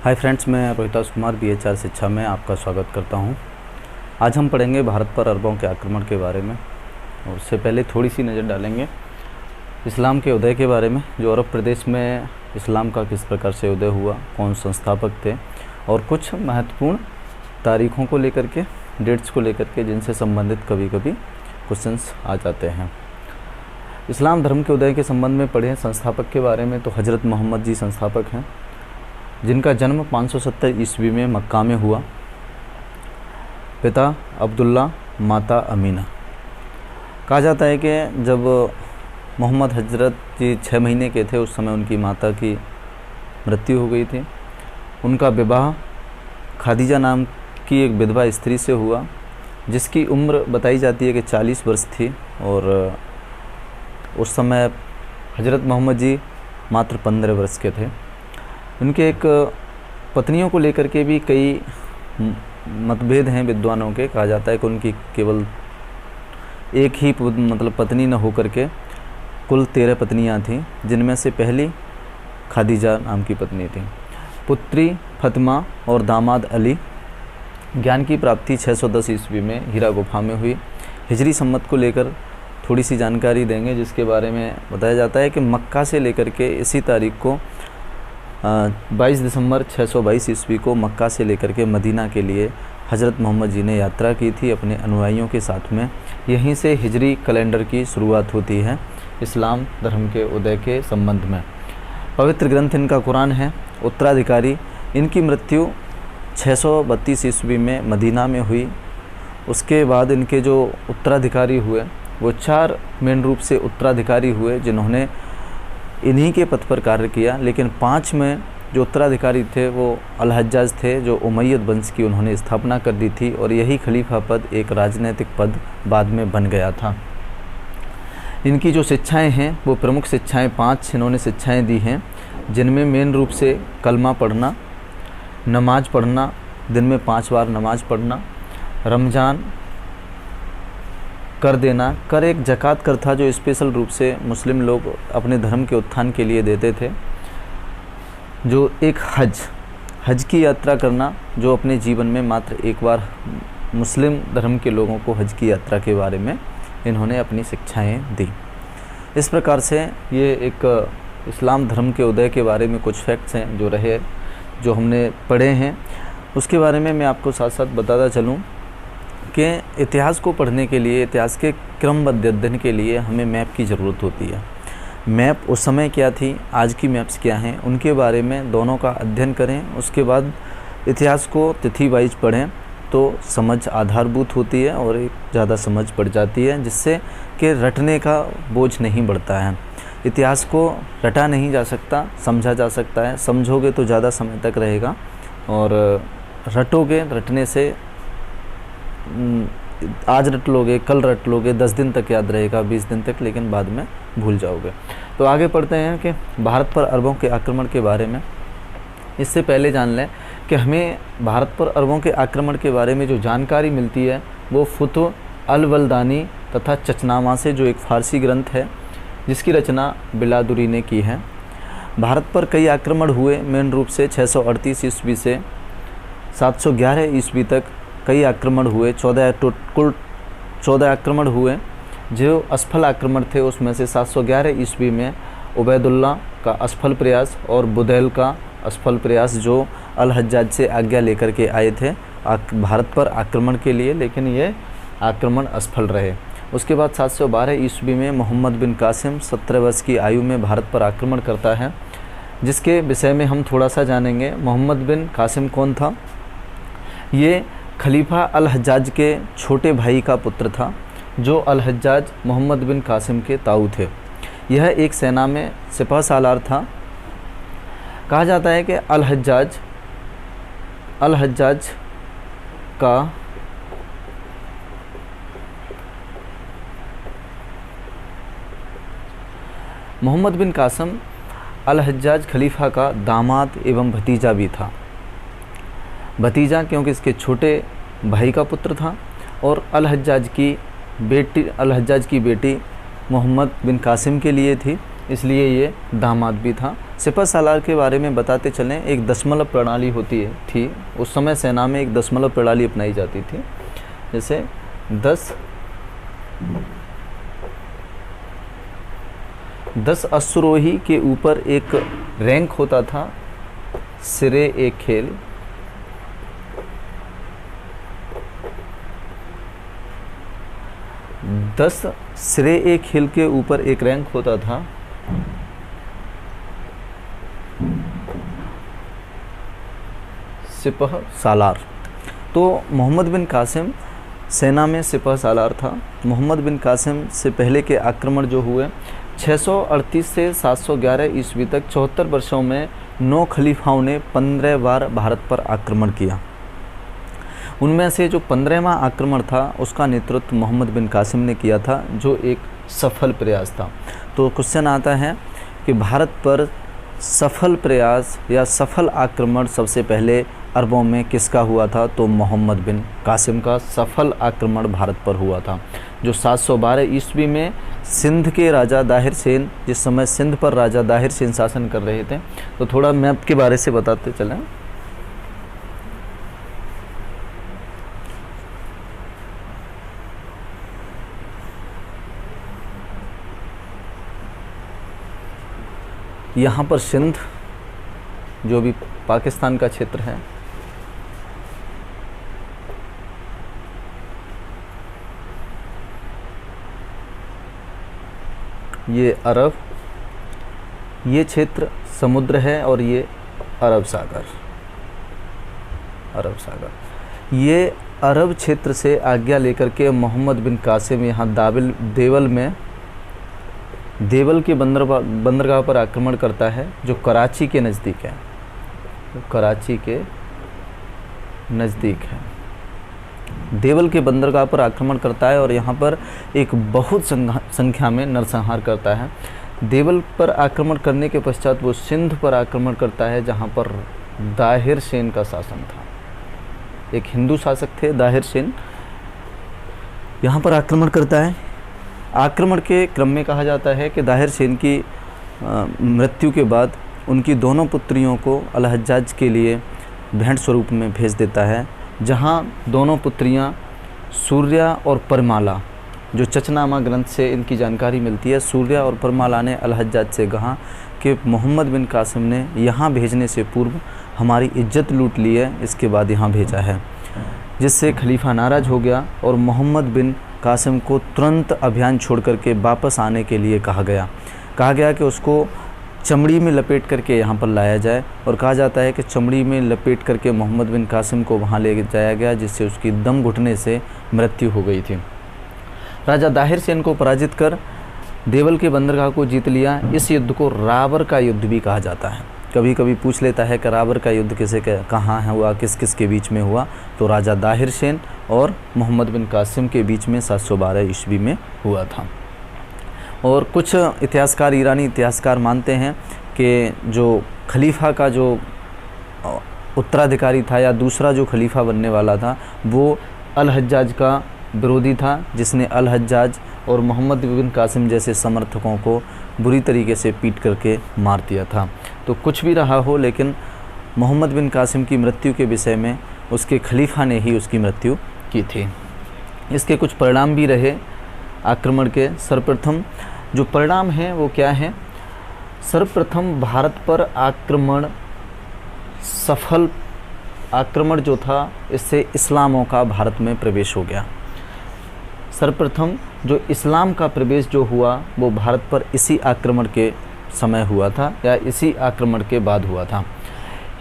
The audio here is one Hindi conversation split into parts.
हाय फ्रेंड्स, मैं रोहितास कुमार BHR शिक्षा में आपका स्वागत करता हूं। आज हम पढ़ेंगे भारत पर अरबों के आक्रमण के बारे में, और उससे पहले थोड़ी सी नज़र डालेंगे इस्लाम के उदय के बारे में। जो अरब प्रदेश में इस्लाम का किस प्रकार से उदय हुआ, कौन संस्थापक थे, और कुछ महत्वपूर्ण तारीख़ों को लेकर के, डेट्स को लेकर के, जिनसे संबंधित कभी कभी क्वेश्चंस आ जाते हैं। इस्लाम धर्म के उदय के संबंध में पढ़ें संस्थापक के बारे में, तो हज़रत मोहम्मद जी संस्थापक हैं, जिनका जन्म 570 ईस्वी में मक्का में हुआ। पिता अब्दुल्ला, माता अमीना। कहा जाता है कि जब मोहम्मद हजरत जी 6 महीने के थे, उस समय उनकी माता की मृत्यु हो गई थी। उनका विवाह खादीजा नाम की एक विधवा स्त्री से हुआ, जिसकी उम्र बताई जाती है कि 40 वर्ष थी, और उस समय हजरत मोहम्मद जी मात्र 15 वर्ष के थे। उनके एक पत्नियों को लेकर के भी कई मतभेद हैं विद्वानों के। कहा जाता है कि उनकी केवल एक ही पत्नी न होकर के कुल 13 पत्नियां थीं, जिनमें से पहली खादीजा नाम की पत्नी थी। पुत्री फतिमा और दामाद अली। ज्ञान की प्राप्ति 610 ईस्वी में हीरा गुफा में हुई। हिजरी सम्मत को लेकर थोड़ी सी जानकारी देंगे, जिसके बारे में बताया जाता है कि मक्का से लेकर के इसी तारीख को 22 दिसंबर 622 ईस्वी को मक्का से लेकर के मदीना के लिए हज़रत मोहम्मद जी ने यात्रा की थी अपने अनुयायियों के साथ में। यहीं से हिजरी कैलेंडर की शुरुआत होती है इस्लाम धर्म के उदय के संबंध में। पवित्र ग्रंथ इनका कुरान है। उत्तराधिकारी, इनकी मृत्यु 632 ईस्वी में मदीना में हुई। उसके बाद इनके जो उत्तराधिकारी हुए वो 4 मेन रूप से उत्तराधिकारी हुए, जिन्होंने इन्हीं के पद पर कार्य किया। लेकिन 5 में जो उत्तराधिकारी थे वो अल-हज्जाज थे, जो उमैयद वंश की उन्होंने स्थापना कर दी थी, और यही खलीफा पद एक राजनीतिक पद बाद में बन गया था। इनकी जो शिक्षाएं हैं वो प्रमुख शिक्षाएं 5 इन्होंने शिक्षाएं दी हैं, जिनमें मेन रूप से कलमा पढ़ना, नमाज पढ़ना, दिन में 5 बार नमाज पढ़ना, रमज़ान कर देना। कर एक ज़कात कर था जो स्पेशल रूप से मुस्लिम लोग अपने धर्म के उत्थान के लिए देते थे। जो एक हज की यात्रा करना, जो अपने जीवन में मात्र एक बार मुस्लिम धर्म के लोगों को हज की यात्रा के बारे में इन्होंने अपनी शिक्षाएं दी। इस प्रकार से ये एक इस्लाम धर्म के उदय के बारे में कुछ फैक्ट्स हैं जो हमने पढ़े हैं। उसके बारे में मैं आपको साथ साथ बताता चलूँ कि इतिहास को पढ़ने के लिए, इतिहास के क्रमबद्ध अध्ययन के लिए हमें मैप की ज़रूरत होती है। मैप उस समय क्या थी, आज की मैप्स क्या हैं, उनके बारे में दोनों का अध्ययन करें। उसके बाद इतिहास को तिथि वाइज पढ़ें तो समझ आधारभूत होती है और एक ज़्यादा समझ बढ़ जाती है, जिससे कि रटने का बोझ नहीं बढ़ता है। इतिहास को रटा नहीं जा सकता, समझा जा सकता है। समझोगे तो ज़्यादा समय तक रहेगा, और रटोगे, रटने से आज रट लोगे, कल रट लोगे, 10 दिन तक याद रहेगा, 20 दिन तक, लेकिन बाद में भूल जाओगे। तो आगे पढ़ते हैं कि भारत पर अरबों के आक्रमण के बारे में। इससे पहले जान लें कि हमें भारत पर अरबों के आक्रमण के बारे में जो जानकारी मिलती है वो फुतुह अल-बलदानी तथा चचनामा से, जो एक फ़ारसी ग्रंथ है जिसकी रचना बिलादुरी ने की है। भारत पर कई आक्रमण हुए, मेन रूप से 638 ईस्वी से 711 ईस्वी तक कई आक्रमण हुए। 14 आक्रमण हुए। जो असफल आक्रमण थे उसमें से 711 ईस्वी में उबैदुल्ला का असफल प्रयास और बुदैल का असफल प्रयास, जो अल-हज्जाज से आज्ञा लेकर के आए थे भारत पर आक्रमण के लिए, लेकिन ये आक्रमण असफल रहे। उसके बाद 712 ईस्वी में मोहम्मद बिन कासिम 17 वर्ष की आयु में भारत पर आक्रमण करता है, जिसके विषय में हम थोड़ा सा जानेंगे। मोहम्मद बिन कासिम कौन था? ये खलीफा अल-हज्जाज के छोटे भाई का पुत्र था, जो अल-हज्जाज मोहम्मद बिन कासिम के ताऊ थे। यह एक सेना में सिपह सालार था। कहा जाता है कि अल-हज्जाज का मोहम्मद बिन कासिम अल-हज्जाज खलीफा का दामाद एवं भतीजा भी था। भतीजा क्योंकि इसके छोटे भाई का पुत्र था, और अल-हज्जाज की बेटी मोहम्मद बिन कासिम के लिए थी, इसलिए ये दामाद भी था। सिपह सालार के बारे में बताते चलें, एक दशमलव प्रणाली होती थी उस समय सेना में, एक दशमलव प्रणाली अपनाई जाती थी। जैसे 10 अश्वरोही के ऊपर एक रैंक होता था, सिरे एक खेल। दस सिरे एक खेल के ऊपर एक रैंक होता था। सिपह सालार। तो मोहम्मद बिन कासिम सेना में सिपह सालार था। मोहम्मद बिन कासिम से पहले के आक्रमण जो हुए 638 से 711 ईस्वी तक 74 वर्षों में 9 खलीफाओं ने 15 बार भारत पर आक्रमण किया। उनमें से जो 15वां आक्रमण था उसका नेतृत्व मोहम्मद बिन कासिम ने किया था, जो एक सफल प्रयास था। तो क्वेश्चन आता है कि भारत पर सफल प्रयास या सफल आक्रमण सबसे पहले अरबों में किसका हुआ था? तो मोहम्मद बिन कासिम का सफल आक्रमण भारत पर हुआ था, जो 712 ईस्वी में सिंध के राजा दाहिर सेन, जिस समय सिंध पर राजा दाहिर सेन शासन कर रहे थे। तो थोड़ा मैप के बारे से बताते चलें। यहाँ पर सिंध जो भी पाकिस्तान का क्षेत्र है, ये अरब, ये क्षेत्र समुद्र है और ये अरब सागर। ये अरब क्षेत्र से आज्ञा लेकर के मोहम्मद बिन कासिम यहाँ देवल के बंदरगाह पर आक्रमण करता है, जो कराची के नज़दीक है। देवल के बंदरगाह पर आक्रमण करता है और यहाँ पर एक बहुत संख्या में नरसंहार करता है। देवल पर आक्रमण करने के पश्चात वो सिंध पर आक्रमण करता है, जहाँ पर दाहिर सेन का शासन था। एक हिंदू शासक थे दाहिर सेन, यहाँ पर आक्रमण करता है। आक्रमण के क्रम में कहा जाता है कि दाहिर सेन की मृत्यु के बाद उनकी दोनों पुत्रियों को अल-हज्जाज के लिए भेंट स्वरूप में भेज देता है, जहाँ दोनों पुत्रियाँ सूर्या और परमाला, जो चचनामा ग्रंथ से इनकी जानकारी मिलती है, सूर्या और परमाला ने अल-हज्जाज से कहा कि मोहम्मद बिन कासिम ने यहाँ भेजने से पूर्व हमारी इज्जत लूट ली है, इसके बाद यहाँ भेजा है, जिससे खलीफा नाराज़ हो गया और मोहम्मद बिन कासिम को तुरंत अभियान छोड़ करके वापस आने के लिए कहा गया कि उसको चमड़ी में लपेट करके यहाँ पर लाया जाए। और कहा जाता है कि चमड़ी में लपेट करके मोहम्मद बिन कासिम को वहाँ ले जाया गया, जिससे उसकी दम घुटने से मृत्यु हो गई थी। राजा दाहिर सेन को पराजित कर देवल के बंदरगाह को जीत लिया। इस युद्ध को राबर का युद्ध भी कहा जाता है। कभी कभी पूछ लेता है कि राबर का युद्ध किसे कहाँ है हुआ, किस किस के बीच में हुआ? तो राजा दाहिर सेन और मोहम्मद बिन कासिम के बीच में 712 ईस्वी में हुआ था। और कुछ इतिहासकार, ईरानी इतिहासकार मानते हैं कि जो खलीफा का जो उत्तराधिकारी था या दूसरा जो खलीफा बनने वाला था, वो अल-हज्जाज का विरोधी था, जिसने अल-हज्जाज और मोहम्मद बिन कासिम जैसे समर्थकों को बुरी तरीके से पीट करके मार दिया था। तो कुछ भी रहा हो, लेकिन मोहम्मद बिन कासिम की मृत्यु के विषय में उसके खलीफा ने ही उसकी मृत्यु की थी। इसके कुछ परिणाम भी रहे आक्रमण के। सर्वप्रथम जो परिणाम हैं वो क्या है? सर्वप्रथम भारत पर सफल आक्रमण जो था, इससे इस्लामों का भारत में प्रवेश हो गया। सर्वप्रथम जो इस्लाम का प्रवेश जो हुआ वो भारत पर इसी आक्रमण के समय हुआ था या इसी आक्रमण के बाद हुआ था।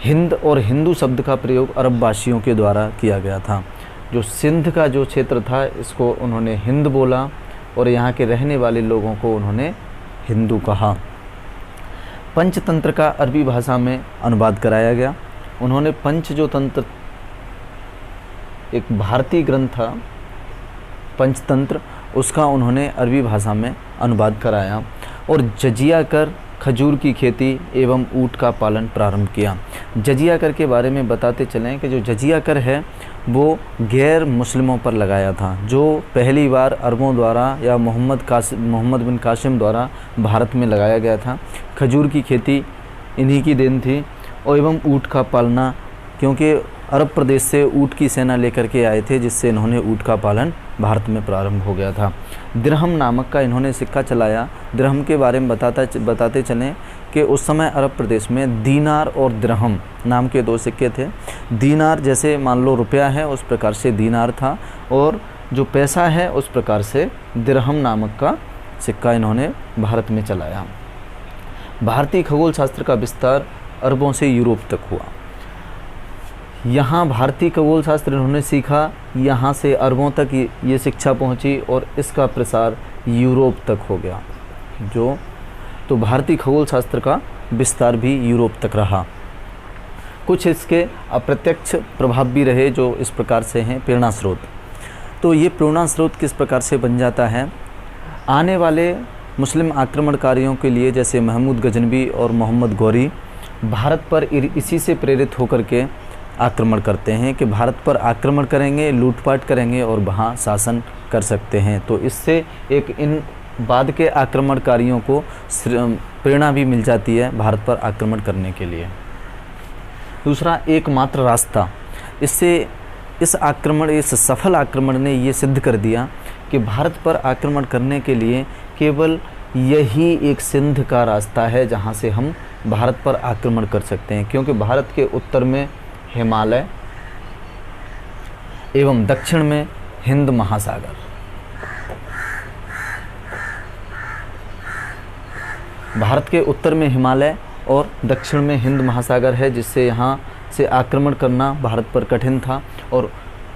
हिंद और हिंदू शब्द का प्रयोग अरब वासियों के द्वारा किया गया था। जो सिंध का जो क्षेत्र था, इसको उन्होंने हिंद बोला और यहाँ के रहने वाले लोगों को उन्होंने हिंदू कहा। पंचतंत्र का अरबी भाषा में अनुवाद कराया गया। उन्होंने पंच जो तंत्र, एक भारतीय ग्रंथ था पंचतंत्र, उसका उन्होंने अरबी भाषा में अनुवाद कराया और जजिया कर खजूर की खेती एवं ऊँट का पालन प्रारंभ किया। जजिया कर के बारे में बताते चलें कि जो जजिया कर है वो गैर मुस्लिमों पर लगाया था, जो पहली बार अरबों द्वारा या मोहम्मद बिन कासिम द्वारा भारत में लगाया गया था। खजूर की खेती इन्हीं की देन थी और एवं ऊँट का पालना, क्योंकि अरब प्रदेश से ऊँट की सेना लेकर के आए थे, जिससे इन्होंने ऊँट का पालन भारत में प्रारंभ हो गया था। दिरहम नामक का इन्होंने सिक्का चलाया। दिरहम के बारे में बताते चलें कि उस समय अरब प्रदेश में दीनार और दिरहम नाम के 2 सिक्के थे। दीनार जैसे मान लो रुपया है, उस प्रकार से दीनार था, और जो पैसा है उस प्रकार से दिरहम नामक का सिक्का इन्होंने भारत में चलाया। भारतीय खगोल शास्त्र का विस्तार अरबों से यूरोप तक हुआ। यहाँ भारतीय खगोल शास्त्र इन्होंने सीखा, यहाँ से अरबों तक ये शिक्षा पहुँची और इसका प्रसार यूरोप तक हो गया। तो भारतीय खगोल शास्त्र का विस्तार भी यूरोप तक रहा। कुछ इसके अप्रत्यक्ष प्रभाव भी रहे, जो इस प्रकार से हैं। प्रेरणा स्रोत, तो ये प्रेरणा स्रोत किस प्रकार से बन जाता है? आने वाले मुस्लिम आक्रमणकारियों के लिए, जैसे महमूद गजनवी और मोहम्मद गौरी, भारत पर इसी से प्रेरित होकर के आक्रमण करते हैं कि भारत पर आक्रमण करेंगे, लूटपाट करेंगे और वहाँ शासन कर सकते हैं। तो इससे एक इन बाद के आक्रमणकारियों को प्रेरणा भी मिल जाती है भारत पर आक्रमण करने के लिए। दूसरा, एकमात्र रास्ता, इससे इस सफल आक्रमण ने ये सिद्ध कर दिया कि भारत पर आक्रमण करने के लिए केवल यही एक सिंध का रास्ता है जहाँ से हम भारत पर आक्रमण कर सकते हैं, क्योंकि भारत के उत्तर में हिमालय एवं दक्षिण में हिंद महासागर। भारत के उत्तर में हिमालय और दक्षिण में हिंद महासागर है, जिससे यहाँ से आक्रमण करना भारत पर कठिन था, और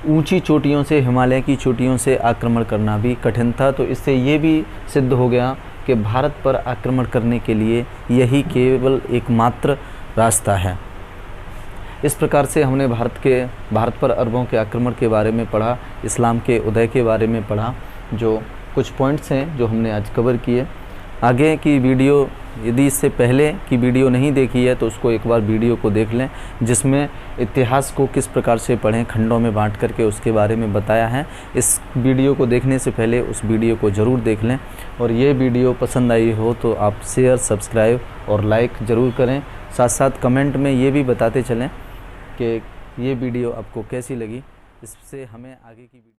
ऊंची चोटियों से, हिमालय की चोटियों से आक्रमण करना भी कठिन था। तो इससे ये भी सिद्ध हो गया कि भारत पर आक्रमण करने के लिए यही केवल एकमात्र रास्ता है। इस प्रकार से हमने भारत पर अरबों के आक्रमण के बारे में पढ़ा, इस्लाम के उदय के बारे में पढ़ा, जो कुछ पॉइंट्स हैं जो हमने आज कवर किए। आगे की वीडियो, यदि इससे पहले की वीडियो नहीं देखी है तो उसको एक बार वीडियो को देख लें, जिसमें इतिहास को किस प्रकार से पढ़ें, खंडों में बांट करके उसके बारे में बताया है। इस वीडियो को देखने से पहले उस वीडियो को ज़रूर देख लें, और ये वीडियो पसंद आई हो तो आप शेयर, सब्सक्राइब और लाइक ज़रूर करें। साथ साथ कमेंट में ये भी बताते चलें कि ये वीडियो आपको कैसी लगी, इससे हमें आगे की